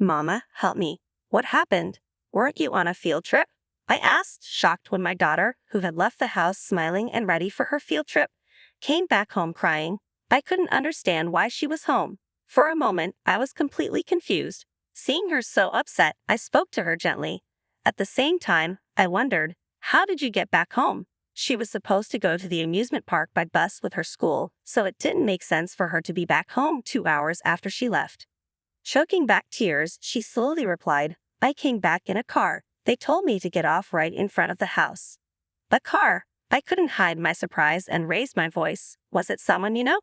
Mama, help me. What happened? Weren't you on a field trip? I asked, shocked when my daughter, who had left the house smiling and ready for her field trip, came back home crying. I couldn't understand why she was home. For a moment, I was completely confused. Seeing her so upset, I spoke to her gently. At the same time, I wondered, how did you get back home? She was supposed to go to the amusement park by bus with her school, so it didn't make sense for her to be back home 2 hours after she left. Choking back tears, she slowly replied, I came back in a car. They told me to get off right in front of the house. A car? I couldn't hide my surprise and raised my voice. Was it someone you know?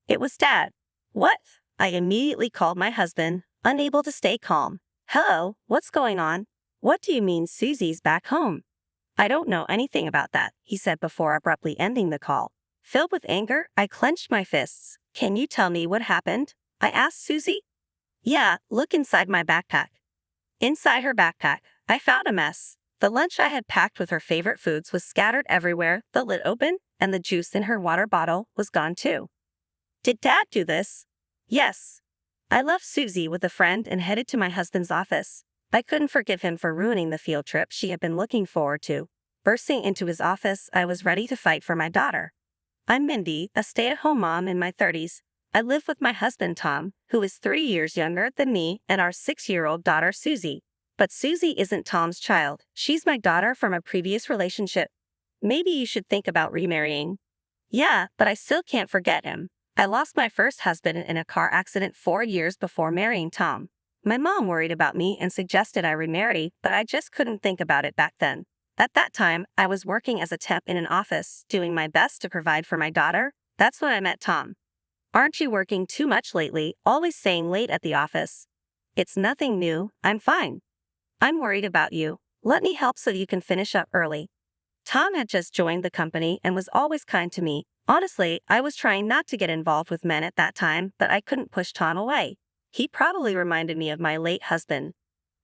It was Dad. What? I immediately called my husband, unable to stay calm. Hello, what's going on? What do you mean Susie's back home? I don't know anything about that, he said before abruptly ending the call. Filled with anger, I clenched my fists. Can you tell me what happened? I asked Susie. Yeah, look inside my backpack. Inside her backpack, I found a mess. The lunch I had packed with her favorite foods was scattered everywhere, the lid open, and the juice in her water bottle was gone too. Did Dad do this? Yes. I left Susie with a friend and headed to my husband's office. I couldn't forgive him for ruining the field trip she had been looking forward to. Bursting into his office, I was ready to fight for my daughter. I'm Mindy, a stay-at-home mom in my 30s. I live with my husband Tom, who is 3 years younger than me, and our 6-year-old daughter Susie. But Susie isn't Tom's child. She's my daughter from a previous relationship. Maybe you should think about remarrying. Yeah, but I still can't forget him. I lost my first husband in a car accident 4 years before marrying Tom. My mom worried about me and suggested I remarry, but I just couldn't think about it back then. At that time, I was working as a temp in an office, doing my best to provide for my daughter. That's when I met Tom. Aren't you working too much lately, always staying late at the office? It's nothing new, I'm fine. I'm worried about you. Let me help so you can finish up early. Tom had just joined the company and was always kind to me. Honestly, I was trying not to get involved with men at that time, but I couldn't push Tom away. He probably reminded me of my late husband.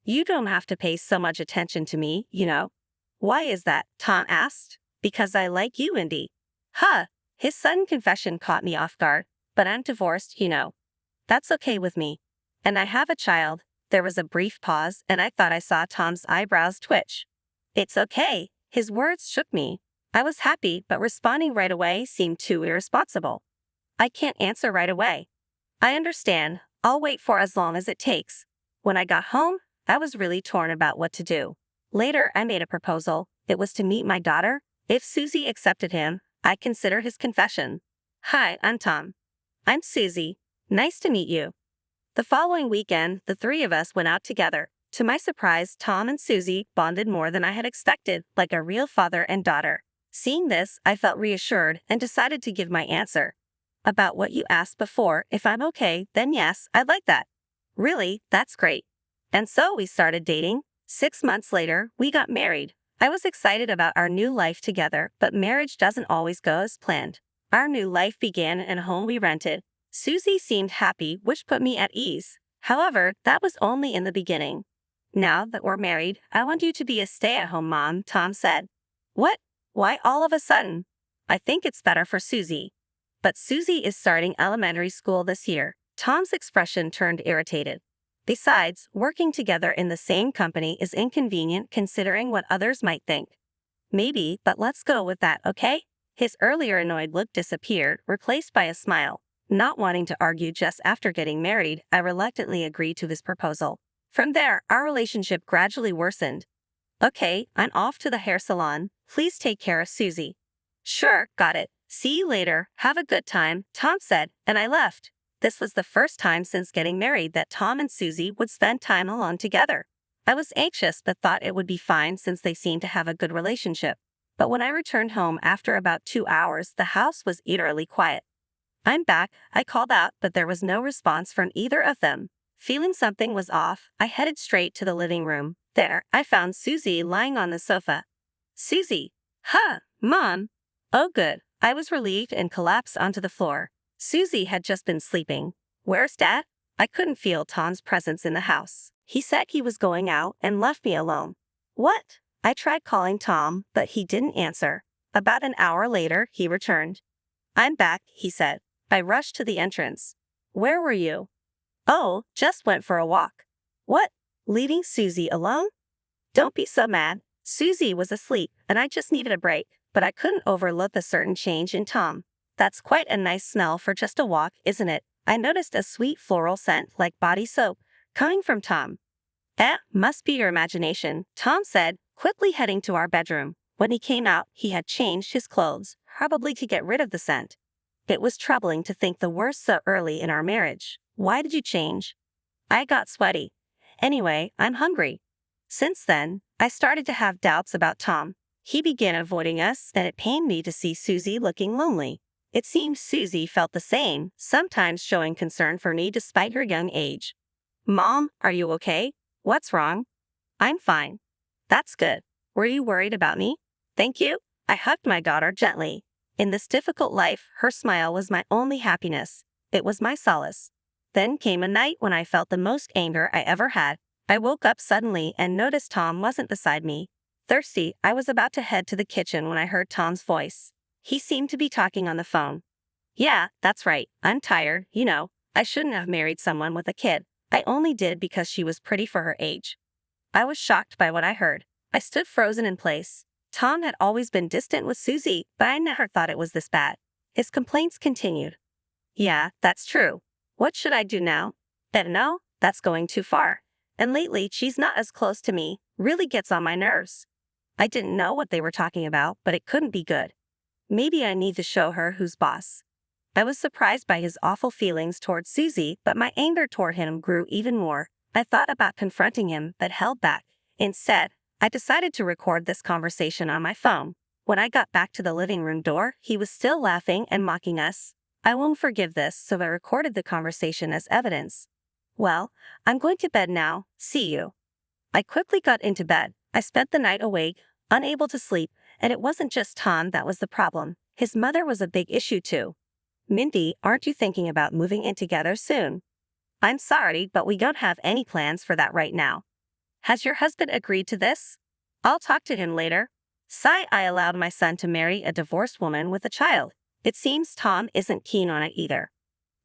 You don't have to pay so much attention to me, you know. Why is that? Tom asked. Because I like you, Indy. Huh. His sudden confession caught me off guard, but I'm divorced, you know. That's okay with me. And I have a child. There was a brief pause, and I thought I saw Tom's eyebrows twitch. It's okay. His words shook me. I was happy, but responding right away seemed too irresponsible. I can't answer right away. I understand. I'll wait for as long as it takes. When I got home, I was really torn about what to do. Later, I made a proposal. It was to meet my daughter. If Susie accepted him, I'd consider his confession. Hi, I'm Tom. I'm Susie. Nice to meet you. The following weekend, the three of us went out together. To my surprise, Tom and Susie bonded more than I had expected, like a real father and daughter. Seeing this, I felt reassured and decided to give my answer. About what you asked before, if I'm okay, then yes, I'd like that. Really, that's great. And so we started dating. 6 months later, we got married. I was excited about our new life together, but marriage doesn't always go as planned. Our new life began in a home we rented. Susie seemed happy, which put me at ease. However, that was only in the beginning. Now that we're married, I want you to be a stay-at-home mom, Tom said. What? Why all of a sudden? I think it's better for Susie. But Susie is starting elementary school this year. Tom's expression turned irritated. Besides, working together in the same company is inconvenient considering what others might think. Maybe, but let's go with that, okay? His earlier annoyed look disappeared, replaced by a smile. Not wanting to argue just after getting married, I reluctantly agreed to his proposal. From there, our relationship gradually worsened. Okay, I'm off to the hair salon. Please take care of Susie. Sure, got it. See you later. Have a good time, Tom said, and I left. This was the first time since getting married that Tom and Susie would spend time alone together. I was anxious but thought it would be fine since they seemed to have a good relationship. But when I returned home after about 2 hours, the house was eerily quiet. I'm back, I called out, but there was no response from either of them. Feeling something was off, I headed straight to the living room. There, I found Susie lying on the sofa. Susie. Huh, Mom. Oh good. I was relieved and collapsed onto the floor. Susie had just been sleeping. Where's Dad? I couldn't feel Tom's presence in the house. He said he was going out and left me alone. What? I tried calling Tom, but he didn't answer. About an hour later, he returned. I'm back, he said. I rushed to the entrance. Where were you? Oh, just went for a walk. What? Leaving Susie alone? Don't be so mad. Susie was asleep, and I just needed a break, but I couldn't overlook a certain change in Tom. That's quite a nice smell for just a walk, isn't it? I noticed a sweet floral scent like body soap coming from Tom. Must be your imagination, Tom said, quickly heading to our bedroom. When he came out, he had changed his clothes, probably to get rid of the scent. It was troubling to think the worst so early in our marriage. Why did you change? I got sweaty. Anyway, I'm hungry. Since then, I started to have doubts about Tom. He began avoiding us, and it pained me to see Susie looking lonely. It seemed Susie felt the same, sometimes showing concern for me despite her young age. Mom, are you okay? What's wrong? I'm fine. That's good. Were you worried about me? Thank you. I hugged my daughter gently. In this difficult life, her smile was my only happiness. It was my solace. Then came a night when I felt the most anger I ever had. I woke up suddenly and noticed Tom wasn't beside me. Thirsty, I was about to head to the kitchen when I heard Tom's voice. He seemed to be talking on the phone. Yeah, that's right. I'm tired, you know. I shouldn't have married someone with a kid. I only did because she was pretty for her age. I was shocked by what I heard. I stood frozen in place. Tom had always been distant with Susie, but I never thought it was this bad. His complaints continued. Yeah, that's true. What should I do now? No, that's going too far. And lately, she's not as close to me, really gets on my nerves. I didn't know what they were talking about, but it couldn't be good. Maybe I need to show her who's boss. I was surprised by his awful feelings toward Susie, but my anger toward him grew even more. I thought about confronting him, but held back. Instead, I decided to record this conversation on my phone. When I got back to the living room door, he was still laughing and mocking us. I won't forgive this, so I recorded the conversation as evidence. Well, I'm going to bed now. See you. I quickly got into bed. I spent the night awake, unable to sleep, and it wasn't just Tom that was the problem. His mother was a big issue too. Mindy, aren't you thinking about moving in together soon? I'm sorry, but we don't have any plans for that right now. Has your husband agreed to this? I'll talk to him later. I allowed my son to marry a divorced woman with a child. It seems Tom isn't keen on it either.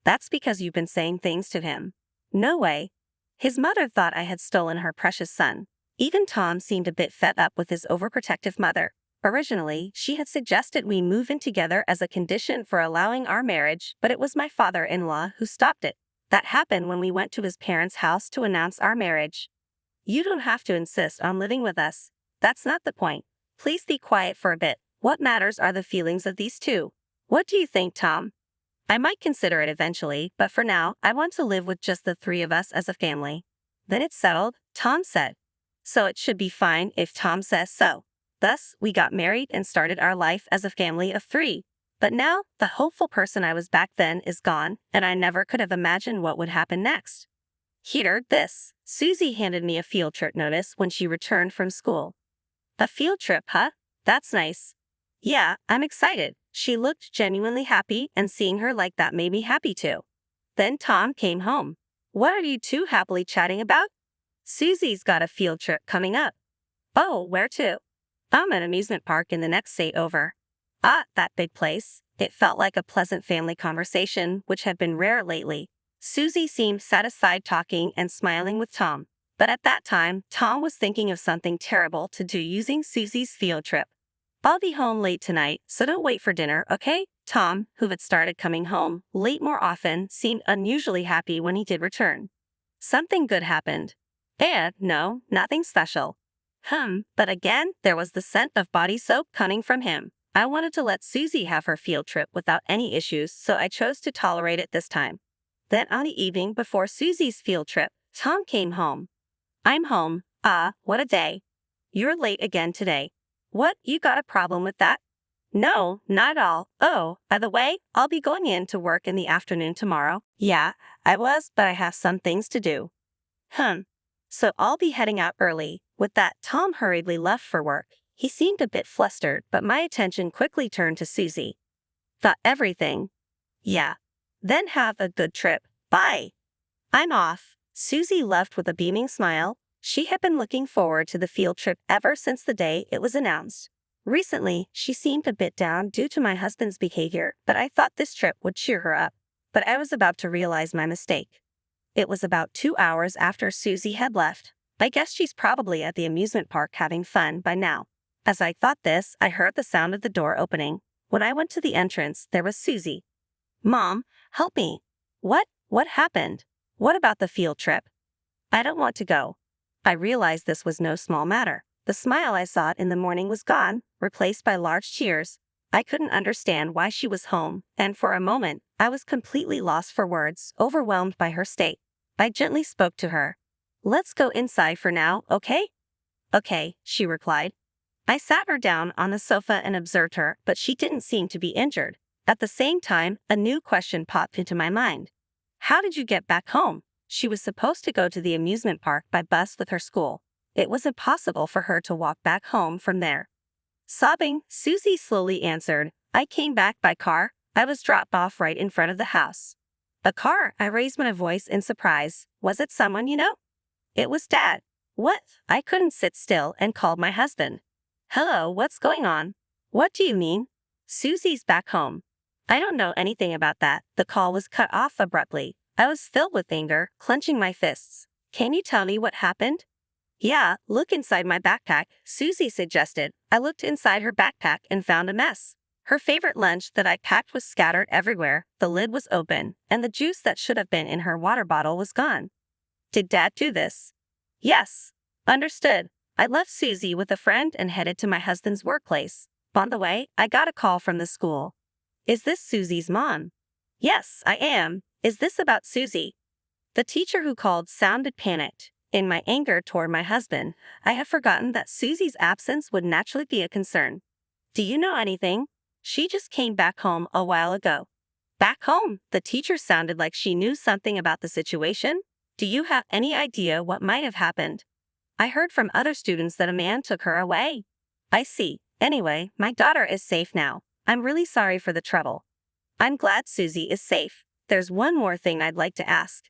That's because you've been saying things to him. No way. His mother thought I had stolen her precious son. Even Tom seemed a bit fed up with his overprotective mother. Originally, she had suggested we move in together as a condition for allowing our marriage, but it was my father-in-law who stopped it. That happened when we went to his parents' house to announce our marriage. You don't have to insist on living with us. That's not the point. Please be quiet for a bit. What matters are the feelings of these two. What do you think, Tom? I might consider it eventually, but for now, I want to live with just the three of us as a family. Then it's settled, Tom said. So it should be fine if Tom says so. Thus, we got married and started our life as a family of three. But now, the hopeful person I was back then is gone, and I never could have imagined what would happen next. Hear this. Susie handed me a field trip notice when she returned from school. A field trip, huh? That's nice. Yeah, I'm excited. She looked genuinely happy, and seeing her like that made me happy too. Then Tom came home. What are you two happily chatting about? Susie's got a field trip coming up. Oh, where to? An amusement park in the next state over. That big place. It felt like a pleasant family conversation, which had been rare lately. Susie seemed satisfied talking and smiling with Tom. But at that time, Tom was thinking of something terrible to do using Susie's field trip. I'll be home late tonight, so don't wait for dinner, okay? Tom, who had started coming home late more often, seemed unusually happy when he did return. Something good happened. No, nothing special. But again, there was the scent of body soap coming from him. I wanted to let Susie have her field trip without any issues, so I chose to tolerate it this time. Then on the evening before Susie's field trip, Tom came home. I'm home. What a day. You're late again today. What, you got a problem with that? No, not at all. Oh, by the way, I'll be going in to work in the afternoon tomorrow. Yeah, I was, but I have some things to do. So I'll be heading out early. With that, Tom hurriedly left for work. He seemed a bit flustered, but my attention quickly turned to Susie. Got everything? Yeah. Then have a good trip. Bye. I'm off. Susie left with a beaming smile. She had been looking forward to the field trip ever since the day it was announced. Recently, she seemed a bit down due to my husband's behavior, but I thought this trip would cheer her up. But I was about to realize my mistake. It was about 2 hours after Susie had left. I guess she's probably at the amusement park having fun by now. As I thought this, I heard the sound of the door opening. When I went to the entrance, there was Susie. Mom, help me. What happened? What about the field trip? I don't want to go. I realized this was no small matter. The smile I sought in the morning was gone, replaced by large tears. I couldn't understand why she was home, and for a moment, I was completely lost for words, overwhelmed by her state. I gently spoke to her. Let's go inside for now, okay? Okay, she replied. I sat her down on the sofa and observed her, but she didn't seem to be injured. At the same time, a new question popped into my mind. How did you get back home? She was supposed to go to the amusement park by bus with her school. It was impossible for her to walk back home from there. Sobbing, Susie slowly answered, I came back by car. I was dropped off right in front of the house. A car? I raised my voice in surprise. Was it someone you know? It was Dad. What? I couldn't sit still and called my husband. Hello, what's going on? What do you mean? Susie's back home. I don't know anything about that. The call was cut off abruptly. I was filled with anger, clenching my fists. Can you tell me what happened? Yeah, look inside my backpack, Susie suggested. I looked inside her backpack and found a mess. Her favorite lunch that I packed was scattered everywhere, the lid was open, and the juice that should have been in her water bottle was gone. Did Dad do this? Yes. Understood. I left Susie with a friend and headed to my husband's workplace. On the way, I got a call from the school. Is this Susie's mom? Yes, I am. Is this about Susie? The teacher who called sounded panicked. In my anger toward my husband, I had forgotten that Susie's absence would naturally be a concern. Do you know anything? She just came back home a while ago. Back home? The teacher sounded like she knew something about the situation. Do you have any idea what might have happened? I heard from other students that a man took her away. I see. Anyway, my daughter is safe now. I'm really sorry for the trouble. I'm glad Susie is safe. There's one more thing I'd like to ask.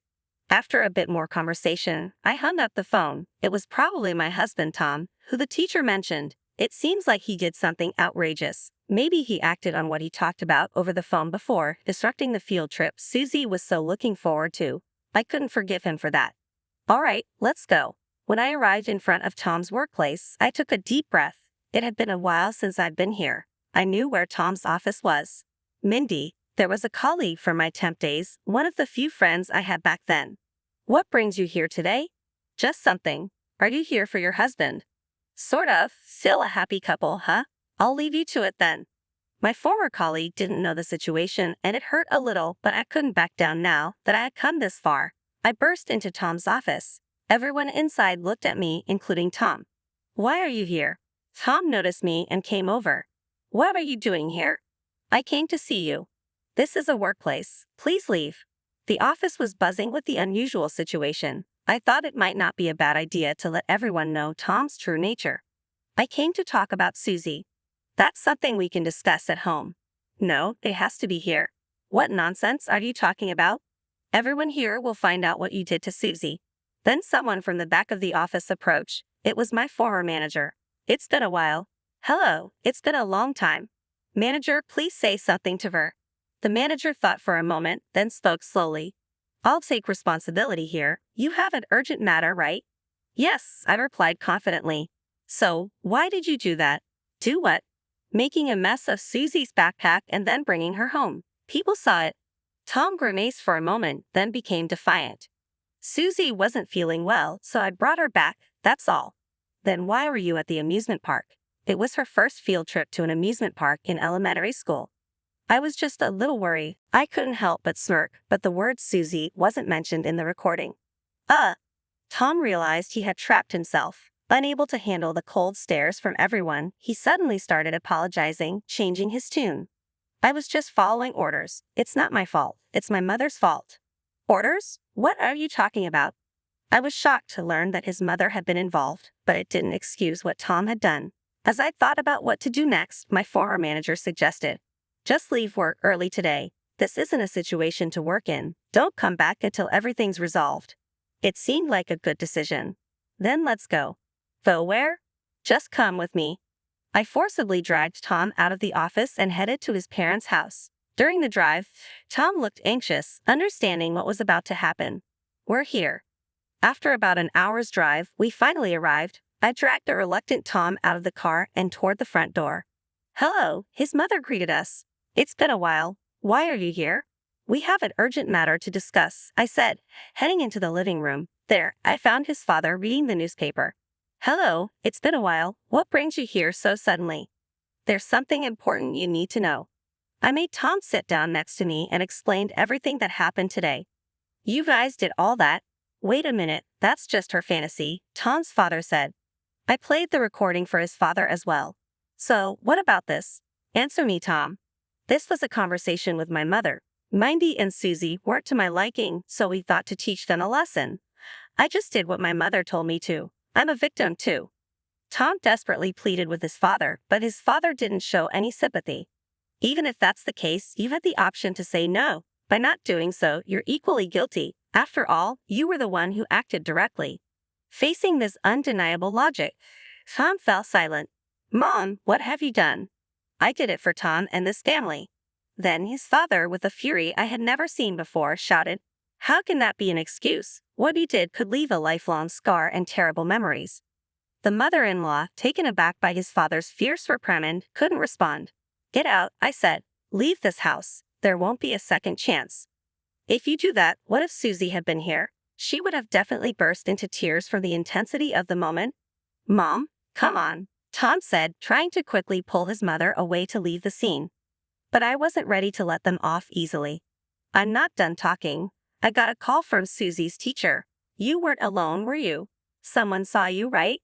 After a bit more conversation, I hung up the phone. It was probably my husband, Tom, who the teacher mentioned. It seems like he did something outrageous. Maybe he acted on what he talked about over the phone before, disrupting the field trip Susie was so looking forward to. I couldn't forgive him for that. All right, let's go. When I arrived in front of Tom's workplace, I took a deep breath. It had been a while since I'd been here. I knew where Tom's office was. Mindy, there was a colleague from my temp days, one of the few friends I had back then. What brings you here today? Just something. Are you here for your husband? Sort of. Still a happy couple, huh? I'll leave you to it then. My former colleague didn't know the situation, and it hurt a little, but I couldn't back down now that I had come this far. I burst into Tom's office. Everyone inside looked at me, including Tom. Why are you here? Tom noticed me and came over. What are you doing here? I came to see you. This is a workplace. Please leave. The office was buzzing with the unusual situation. I thought it might not be a bad idea to let everyone know Tom's true nature. I came to talk about Susie. That's something we can discuss at home. No, it has to be here. What nonsense are you talking about? Everyone here will find out what you did to Susie. Then someone from the back of the office approached. It was my former manager. It's been a while. Hello, it's been a long time. Manager, please say something to her. The manager thought for a moment, then spoke slowly. I'll take responsibility here. You have an urgent matter, right? Yes, I replied confidently. So, why did you do that? Do what? Making a mess of Susie's backpack and then bringing her home. People saw it. Tom grimaced for a moment, then became defiant. Susie wasn't feeling well, so I brought her back, that's all. Then why were you at the amusement park? It was her first field trip to an amusement park in elementary school. I was just a little worried. I couldn't help but smirk, but the word Susie wasn't mentioned in the recording. Tom realized he had trapped himself. Unable to handle the cold stares from everyone, he suddenly started apologizing, changing his tune. I was just following orders. It's not my fault. It's my mother's fault. Orders? What are you talking about? I was shocked to learn that his mother had been involved, but it didn't excuse what Tom had done. As I thought about what to do next, my former manager suggested, just leave work early today. This isn't a situation to work in. Don't come back until everything's resolved. It seemed like a good decision. Then let's go. Go where? Just come with me. I forcibly dragged Tom out of the office and headed to his parents' house. During the drive, Tom looked anxious, understanding what was about to happen. we're here. After about an hour's drive, we finally arrived. I dragged the reluctant Tom out of the car and toward the front door. Hello, his mother greeted us. It's been a while. Why are you here? We have an urgent matter to discuss, I said, heading into the living room. There, I found his father reading the newspaper. Hello, it's been a while. What brings you here so suddenly? There's something important you need to know. I made Tom sit down next to me and explained everything that happened today. You guys did all that? Wait a minute, that's just her fantasy, Tom's father said. I played the recording for his father as well. So, what about this? Answer me, Tom. This was a conversation with my mother. Mindy and Susie weren't to my liking, so we thought to teach them a lesson. I just did what my mother told me to. I'm a victim too. Tom desperately pleaded with his father, but his father didn't show any sympathy. Even if that's the case, you had the option to say no. By not doing so, you're equally guilty. After all, you were the one who acted directly. Facing this undeniable logic, Tom fell silent. Mom, what have you done? I did it for Tom and this family. Then his father, with a fury I had never seen before, shouted, How can that be an excuse? What he did could leave a lifelong scar and terrible memories. The mother-in-law, taken aback by his father's fierce reprimand, couldn't respond. Get out, I said. Leave this house. There won't be a second chance. If you do that, what if Susie had been here? She would have definitely burst into tears from the intensity of the moment. Mom, come on, Tom said, trying to quickly pull his mother away to leave the scene. But I wasn't ready to let them off easily. I'm not done talking. I got a call from Susie's teacher. You weren't alone, were you? Someone saw you, right?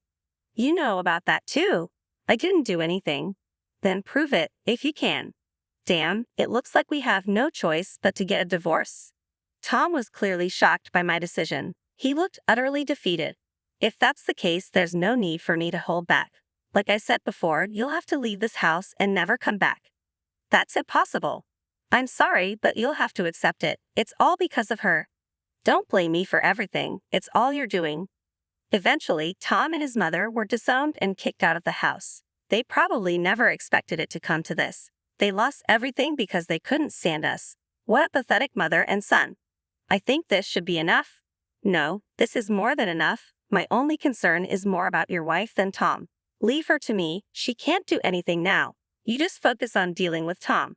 You know about that too. I didn't do anything. Then prove it, if you can. Damn, it looks like we have no choice but to get a divorce. Tom was clearly shocked by my decision. He looked utterly defeated. If that's the case, there's no need for me to hold back. Like I said before, you'll have to leave this house and never come back. That's impossible. I'm sorry, but you'll have to accept it. It's all because of her. Don't blame me for everything. It's all you're doing. Eventually, Tom and his mother were disowned and kicked out of the house. They probably never expected it to come to this. They lost everything because they couldn't stand us. What a pathetic mother and son. I think this should be enough. No, this is more than enough. My only concern is more about your wife than Tom. Leave her to me. She can't do anything now. You just focus on dealing with Tom.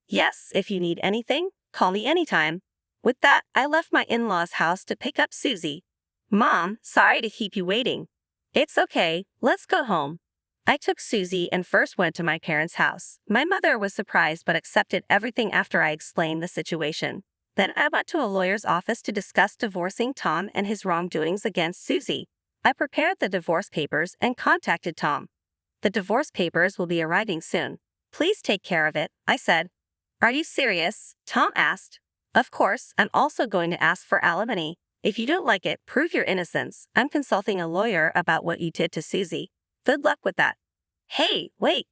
Yes, if you need anything, call me anytime. With that, I left my in-laws' house to pick up Susie. Mom, sorry to keep you waiting. It's okay, let's go home. I took Susie and first went to my parents' house. My mother was surprised but accepted everything after I explained the situation. Then I went to a lawyer's office to discuss divorcing Tom and his wrongdoings against Susie. I prepared the divorce papers and contacted Tom. The divorce papers will be arriving soon. Please take care of it, I said. Are you serious? Tom asked. Of course, I'm also going to ask for alimony. If you don't like it, prove your innocence. I'm consulting a lawyer about what you did to Susie. Good luck with that. Hey, wait.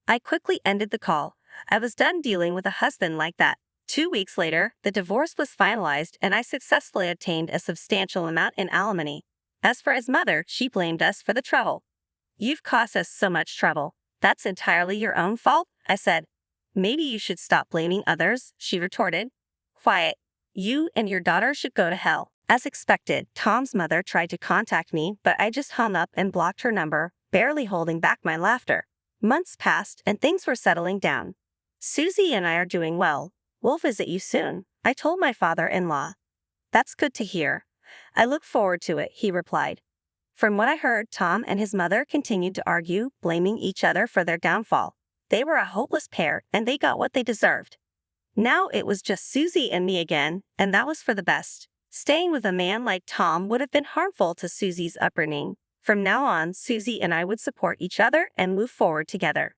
I quickly ended the call. I was done dealing with a husband like that. 2 weeks later, the divorce was finalized and I successfully obtained a substantial amount in alimony. As for his mother, she blamed us for the trouble. You've caused us so much trouble. That's entirely your own fault, I said. Maybe you should stop blaming others, she retorted. Quiet. You and your daughter should go to hell. As expected, Tom's mother tried to contact me, but I just hung up and blocked her number, barely holding back my laughter. Months passed and things were settling down. Susie and I are doing well. We'll visit you soon, I told my father-in-law. That's good to hear. I look forward to it, he replied. From what I heard, Tom and his mother continued to argue, blaming each other for their downfall. They were a hopeless pair, and they got what they deserved. Now it was just Susie and me again, and that was for the best. Staying with a man like Tom would have been harmful to Susie's upbringing. From now on, Susie and I would support each other and move forward together.